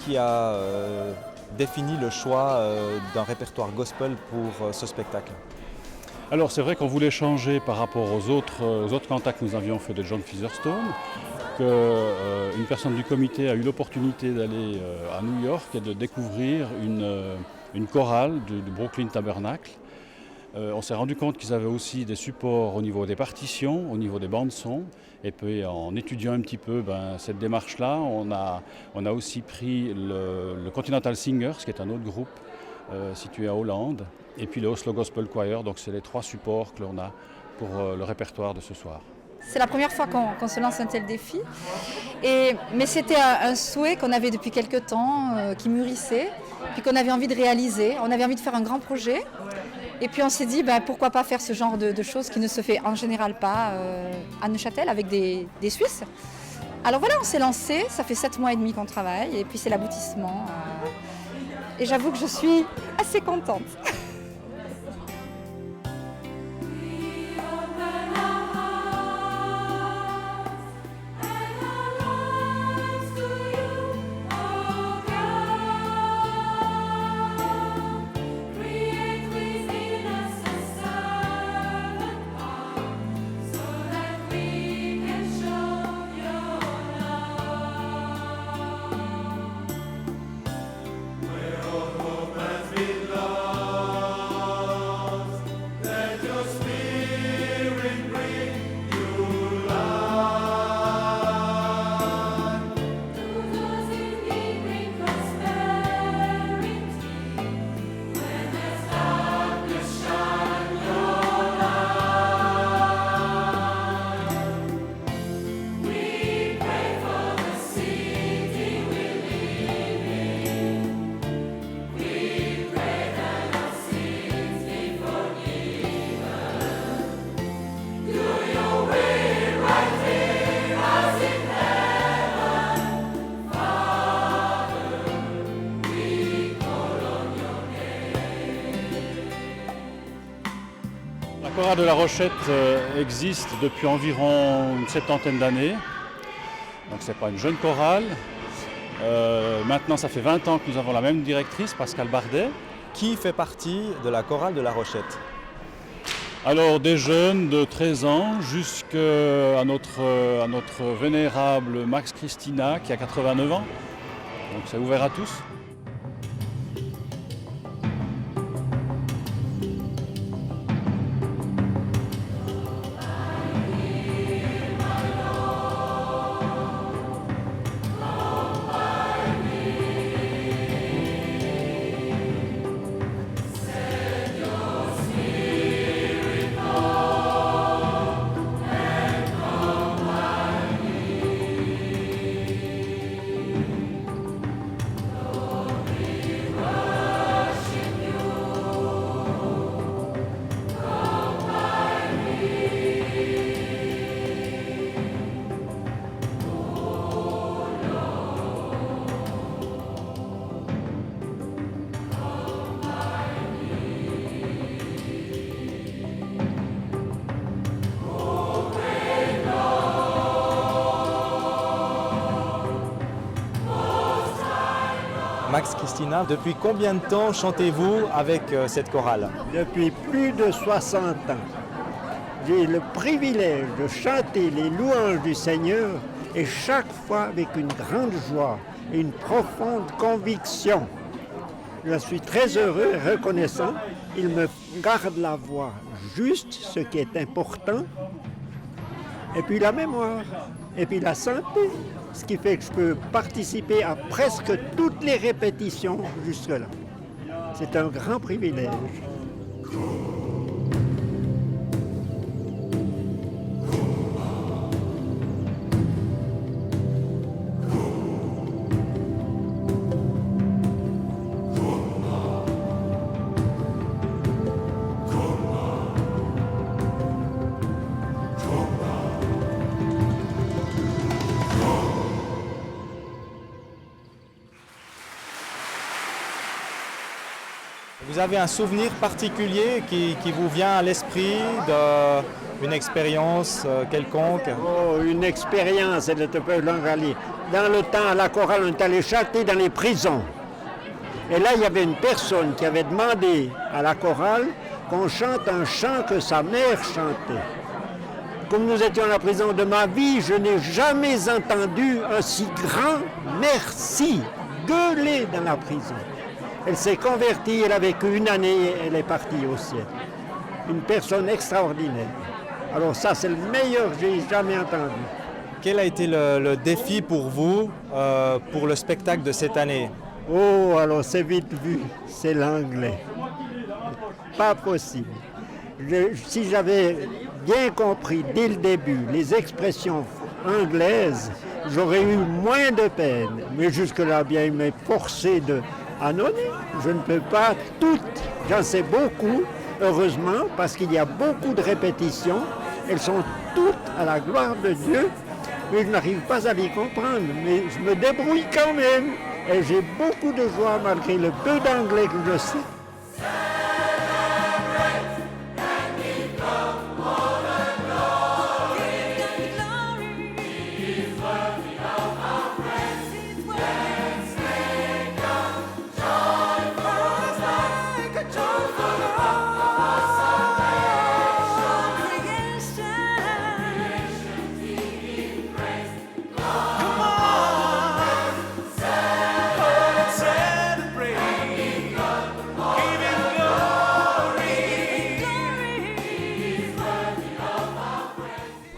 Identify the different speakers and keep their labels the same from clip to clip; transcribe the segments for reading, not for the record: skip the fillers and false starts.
Speaker 1: qui a défini le choix d'un répertoire gospel pour ce spectacle?
Speaker 2: Alors c'est vrai qu'on voulait changer par rapport aux autres cantats que nous avions fait de John Featherstone, qu'une personne du comité a eu l'opportunité d'aller à New York et de découvrir une chorale du Brooklyn Tabernacle. On s'est rendu compte qu'ils avaient aussi des supports au niveau des partitions, au niveau des bandes-son. Et puis en étudiant un petit peu cette démarche-là, on a aussi pris le Continental Singers, qui est un autre groupe situé à Hollande, et puis le Oslo Gospel Choir. Donc c'est les trois supports que l'on a pour le répertoire de ce soir.
Speaker 3: C'est la première fois qu'on se lance un tel défi. Mais c'était un souhait qu'on avait depuis quelques temps, qui mûrissait, puis qu'on avait envie de réaliser. On avait envie de faire un grand projet. Et puis on s'est dit, pourquoi pas faire ce genre de choses qui ne se fait en général pas à Neuchâtel avec des Suisses. Alors voilà, on s'est lancé, ça fait 7 mois et demi qu'on travaille, et puis c'est l'aboutissement. Et j'avoue que je suis assez contente.
Speaker 2: La chorale de La Rochette existe depuis environ une septantaine d'années. Donc ce n'est pas une jeune chorale. Maintenant ça fait 20 ans que nous avons la même directrice, Pascal Bardet.
Speaker 1: Qui fait partie de la chorale de La Rochette?
Speaker 2: Alors des jeunes de 13 ans jusqu'à notre vénérable Max Christina qui a 89 ans. Donc c'est ouvert à tous.
Speaker 1: Max Christina, depuis combien de temps chantez-vous avec cette chorale?
Speaker 4: Depuis plus de 60 ans. J'ai le privilège de chanter les louanges du Seigneur et chaque fois avec une grande joie et une profonde conviction. Je suis très heureux et reconnaissant. Il me garde la voix juste, ce qui est important, et puis la mémoire, et puis la santé, ce qui fait que je peux participer à presque toutes les répétitions jusque-là. C'est un grand privilège.
Speaker 1: Vous avez un souvenir particulier qui vous vient à l'esprit d'une expérience quelconque?
Speaker 4: Oh, une expérience, elle était peu longue à lire. Dans le temps, à la chorale, on est allé chanter dans les prisons. Et là, il y avait une personne qui avait demandé à la chorale qu'on chante un chant que sa mère chantait. Comme nous étions à la prison, de ma vie, je n'ai jamais entendu un si grand merci gueuler dans la prison. Elle s'est convertie, elle a vécu une année et elle est partie au ciel. Une personne extraordinaire. Alors ça, c'est le meilleur que j'ai jamais entendu.
Speaker 1: Quel a été le défi pour vous pour le spectacle de cette année?
Speaker 4: Oh, alors c'est vite vu, c'est l'anglais. Pas possible. Si j'avais bien compris dès le début les expressions anglaises, j'aurais eu moins de peine. Mais jusque-là, bien, il m'est forcé de annoncer. Je ne peux pas toutes. J'en sais beaucoup, heureusement, parce qu'il y a beaucoup de répétitions. Elles sont toutes à la gloire de Dieu, mais je n'arrive pas à les comprendre. Mais je me débrouille quand même. Et j'ai beaucoup de joie malgré le peu d'anglais que je sais.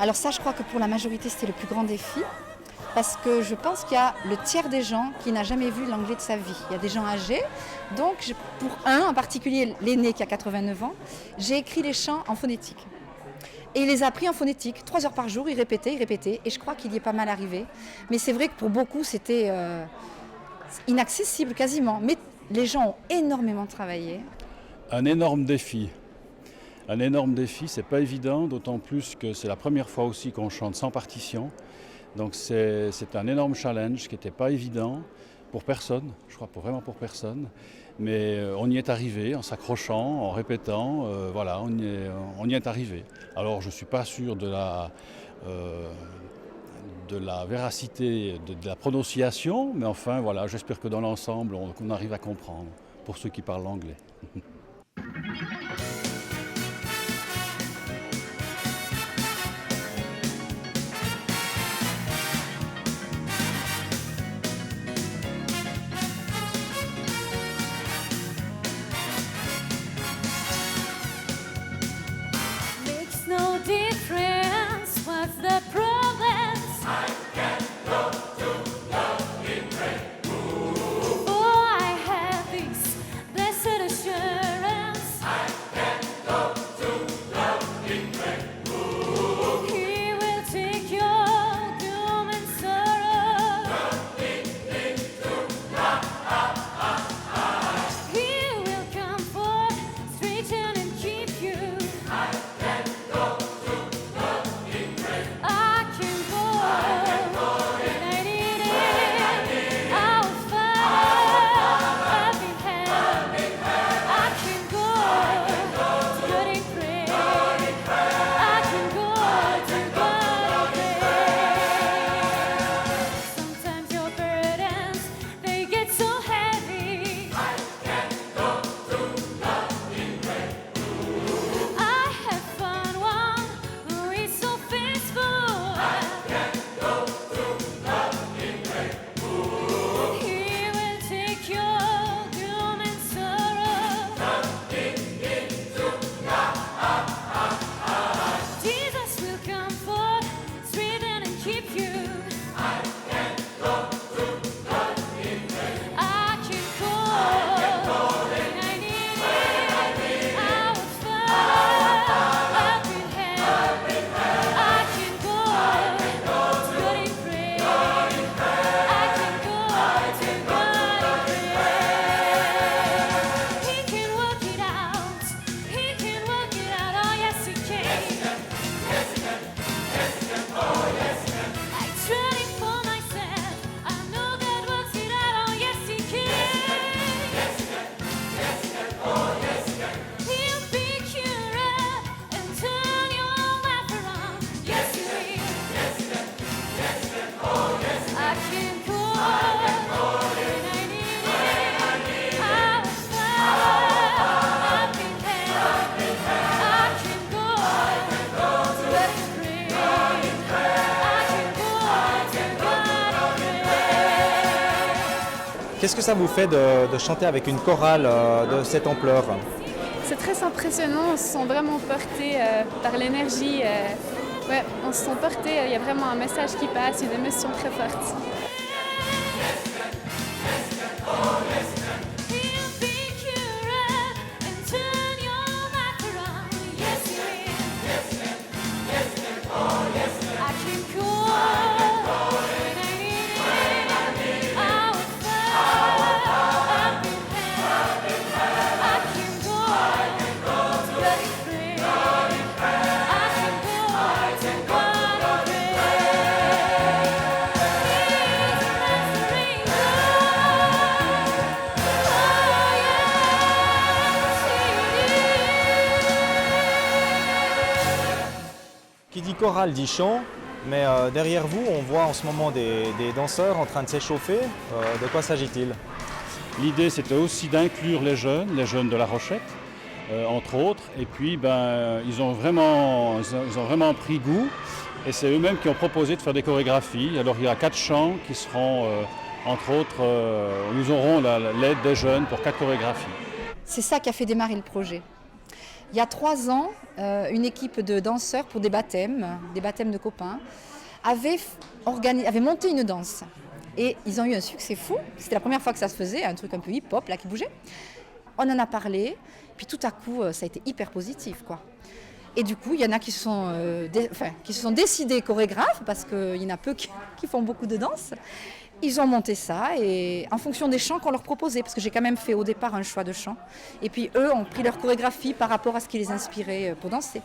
Speaker 3: Alors ça, je crois que pour la majorité, c'était le plus grand défi. Parce que je pense qu'il y a le tiers des gens qui n'a jamais vu l'anglais de sa vie. Il y a des gens âgés. Donc, pour un en particulier, l'aîné qui a 89 ans, j'ai écrit les chants en phonétique. Et il les a appris en phonétique. 3 heures par jour, il répétait. Et je crois qu'il y est pas mal arrivé. Mais c'est vrai que pour beaucoup, c'était inaccessible quasiment. Mais les gens ont énormément travaillé.
Speaker 2: Un énorme défi. Un énorme défi, c'est pas évident, d'autant plus que c'est la première fois aussi qu'on chante sans partition. Donc c'est un énorme challenge qui n'était pas évident pour personne, je crois vraiment pour personne. Mais on y est arrivé en s'accrochant, en répétant, voilà, on y est arrivé. Alors je ne suis pas sûr de la véracité de la prononciation, mais enfin voilà, j'espère que dans l'ensemble, on arrive à comprendre pour ceux qui parlent l'anglais.
Speaker 5: No difference, what's the problem? I can go to love in rain. Oh, I have this blessed assurance.
Speaker 1: Qu'est-ce que ça vous fait de chanter avec une chorale de cette ampleur?
Speaker 6: C'est très impressionnant, on se sent vraiment porté par l'énergie. Ouais, on se sent porté, il y a vraiment un message qui passe, une émotion très forte.
Speaker 1: Qui dit chorale dit chant, mais derrière vous, on voit en ce moment des danseurs en train de s'échauffer. De quoi s'agit-il?
Speaker 2: L'idée, c'était aussi d'inclure les jeunes de La Rochette, entre autres. Et puis, ils ont vraiment pris goût. Et c'est eux-mêmes qui ont proposé de faire des chorégraphies. Alors, il y a 4 chants qui seront, entre autres, nous aurons l'aide des jeunes pour 4 chorégraphies.
Speaker 3: C'est ça qui a fait démarrer le projet. Il y a 3 ans, une équipe de danseurs pour des baptêmes de copains, avait monté une danse. Et ils ont eu un succès fou. C'était la première fois que ça se faisait, un truc un peu hip-hop là, qui bougeait. On en a parlé, puis tout à coup, ça a été hyper positif, quoi. Et du coup, il y en a qui se sont décidés chorégraphes, parce qu'il y en a peu qui font beaucoup de danse. Ils ont monté ça, et en fonction des chants qu'on leur proposait, parce que j'ai quand même fait au départ un choix de chants. Et puis eux ont pris leur chorégraphie par rapport à ce qui les inspirait pour danser.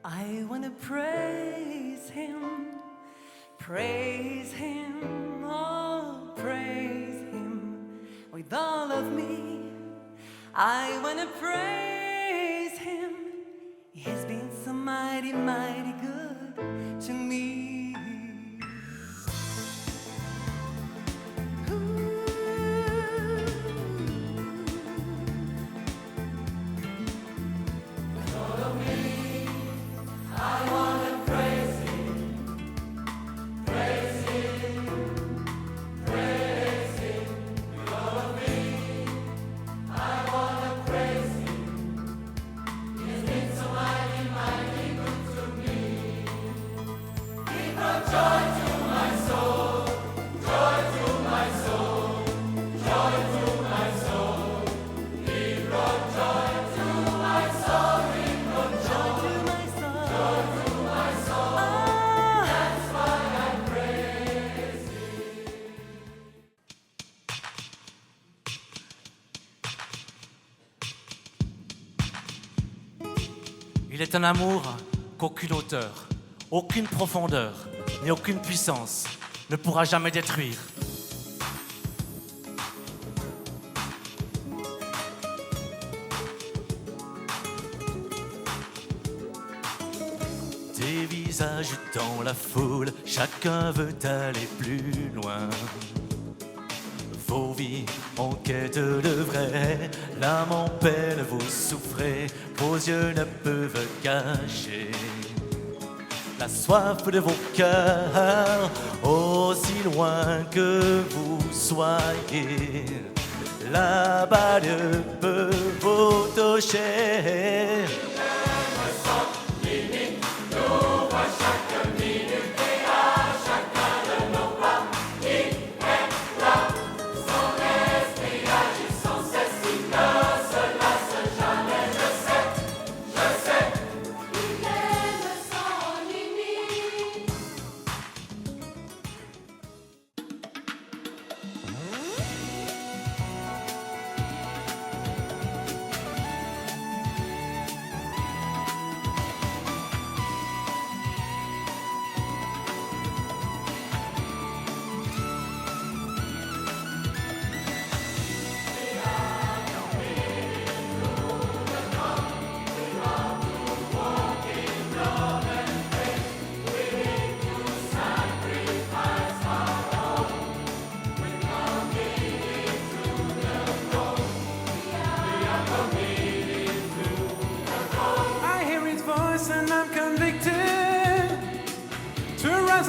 Speaker 7: I want to praise him, oh praise him with all of me. I want to praise him, he has been so mighty, mighty good to me.
Speaker 8: Il est un amour qu'aucune hauteur, aucune profondeur, ni aucune puissance ne pourra jamais détruire. Des visages dans la foule, chacun veut aller plus loin. Vos vies en quête de vrai, l'âme en peine, vous souffrez, vos yeux ne peuvent cacher la soif de vos cœurs, aussi loin que vous soyez, la balle peut vous toucher.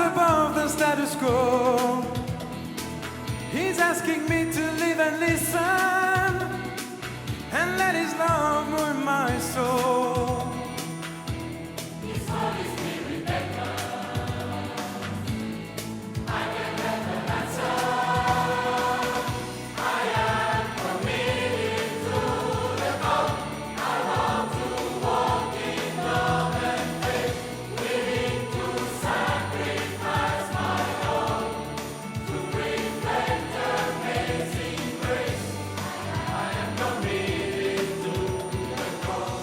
Speaker 9: above the status quo. He's asking me to live and listen and let his love move my soul. His Holy Spirit beckons. I can never answer. I am committed to the call. I want to walk in love and faith, willing to sacrifice my all to reflect amazing grace. I am committed to the call.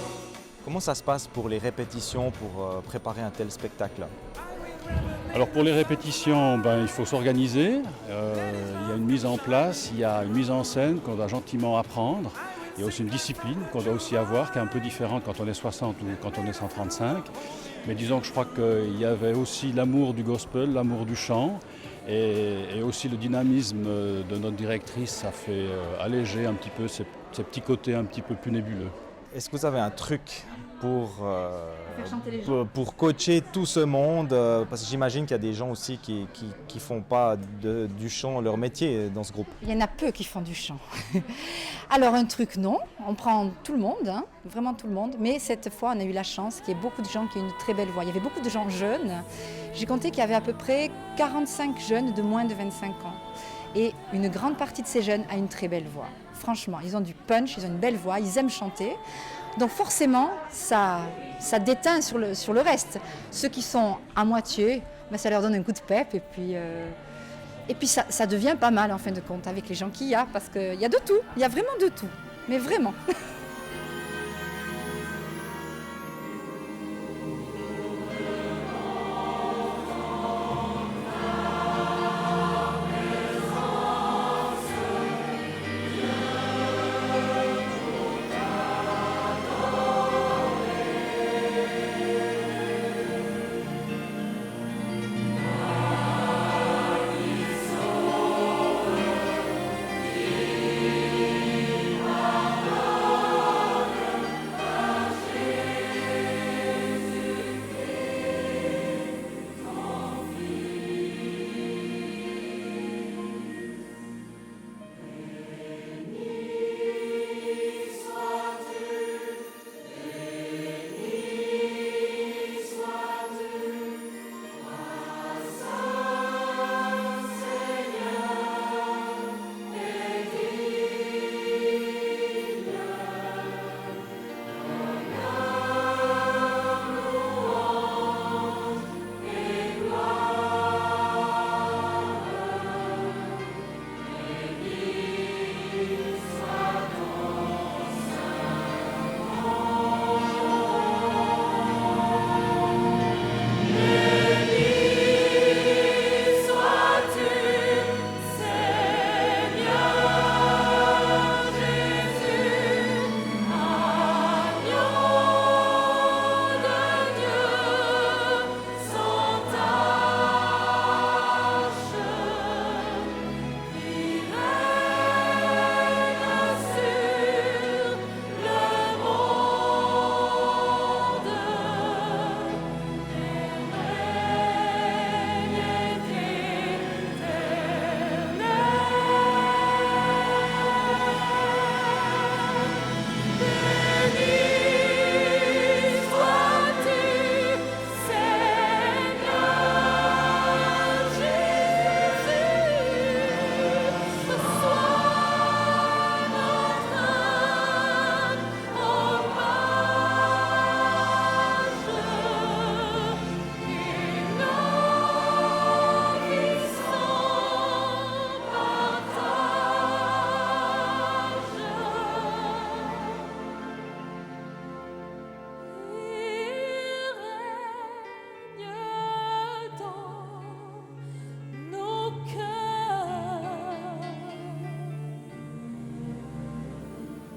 Speaker 1: Comment ça se passe pour les répétitions, pour préparer un tel spectacle?
Speaker 2: Alors pour les répétitions, il faut s'organiser. Il y a une mise en place, il y a une mise en scène qu'on doit gentiment apprendre. Il y a aussi une discipline qu'on doit aussi avoir, qui est un peu différente quand on est 60 ou quand on est 135. Mais disons que je crois qu'il y avait aussi l'amour du gospel, l'amour du chant, et aussi le dynamisme de notre directrice, ça fait alléger un petit peu ces petits côtés un petit peu plus nébuleux.
Speaker 1: Est-ce que vous avez un truc pour
Speaker 3: chanter les gens.
Speaker 1: pour coacher tout ce monde? Parce que j'imagine qu'il y a des gens aussi qui font pas du chant leur métier dans ce groupe.
Speaker 3: Il y en a peu qui font du chant. Alors un truc, non, on prend tout le monde, hein, vraiment tout le monde, mais cette fois on a eu la chance qu'il y ait beaucoup de gens qui ont une très belle voix. Il y avait beaucoup de gens jeunes. J'ai compté qu'il y avait à peu près 45 jeunes de moins de 25 ans. Et une grande partie de ces jeunes a une très belle voix. Franchement, ils ont du punch, ils ont une belle voix, ils aiment chanter. Donc forcément, ça déteint sur le reste. Ceux qui sont à moitié, ça leur donne un coup de pep et puis ça devient pas mal en fin de compte avec les gens qu'il y a, parce qu'il y a de tout, il y a vraiment de tout, mais vraiment.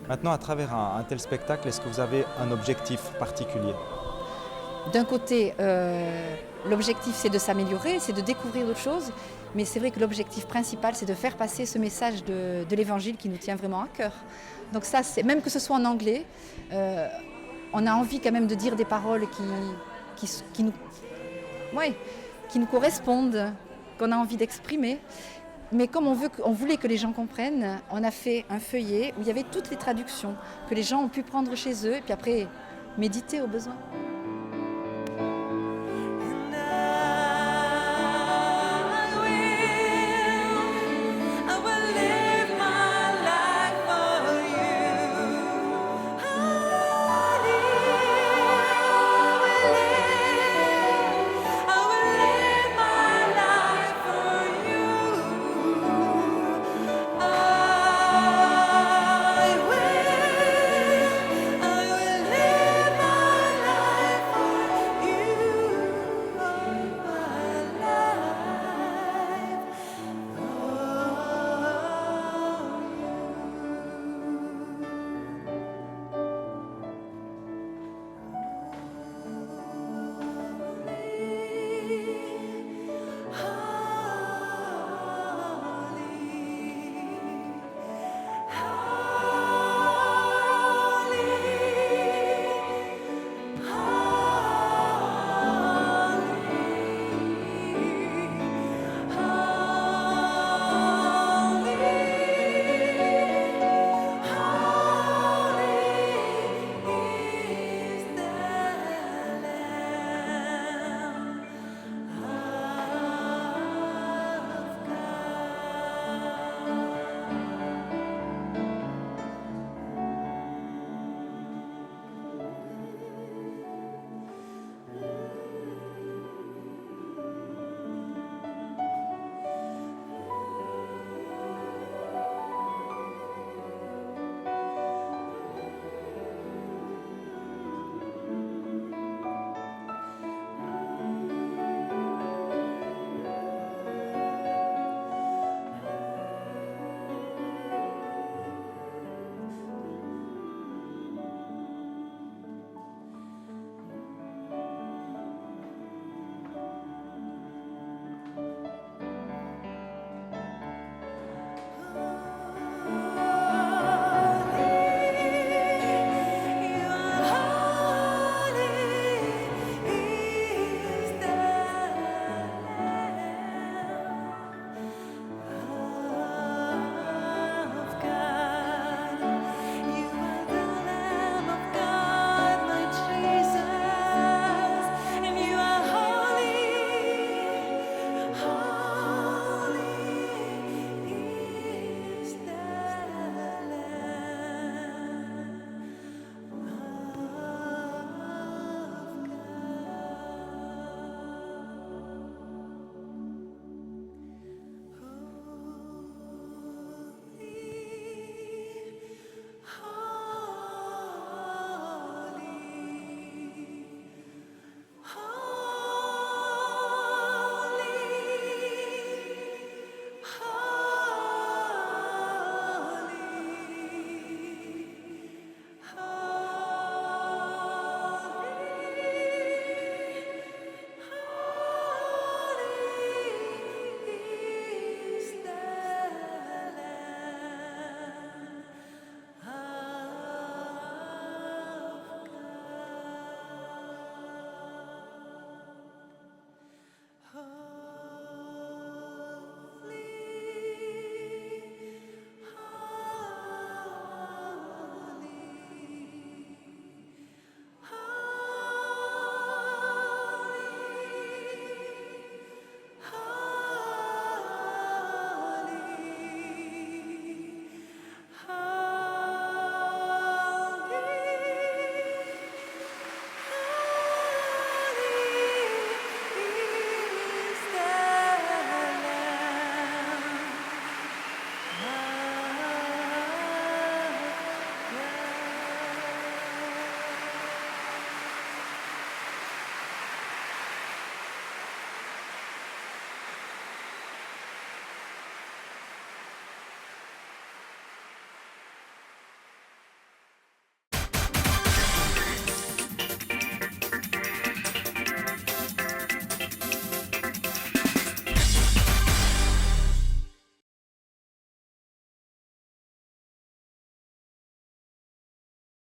Speaker 1: Maintenant, à travers un tel spectacle, est-ce que vous avez un objectif particulier?
Speaker 3: D'un côté, l'objectif c'est de s'améliorer, c'est de découvrir d'autres choses, mais c'est vrai que l'objectif principal c'est de faire passer ce message de l'évangile qui nous tient vraiment à cœur. Donc ça, même que ce soit en anglais, on a envie quand même de dire des paroles qui qui nous correspondent, qu'on a envie d'exprimer. Mais comme on voulait que les gens comprennent, on a fait un feuillet où il y avait toutes les traductions que les gens ont pu prendre chez eux et puis après méditer au besoin.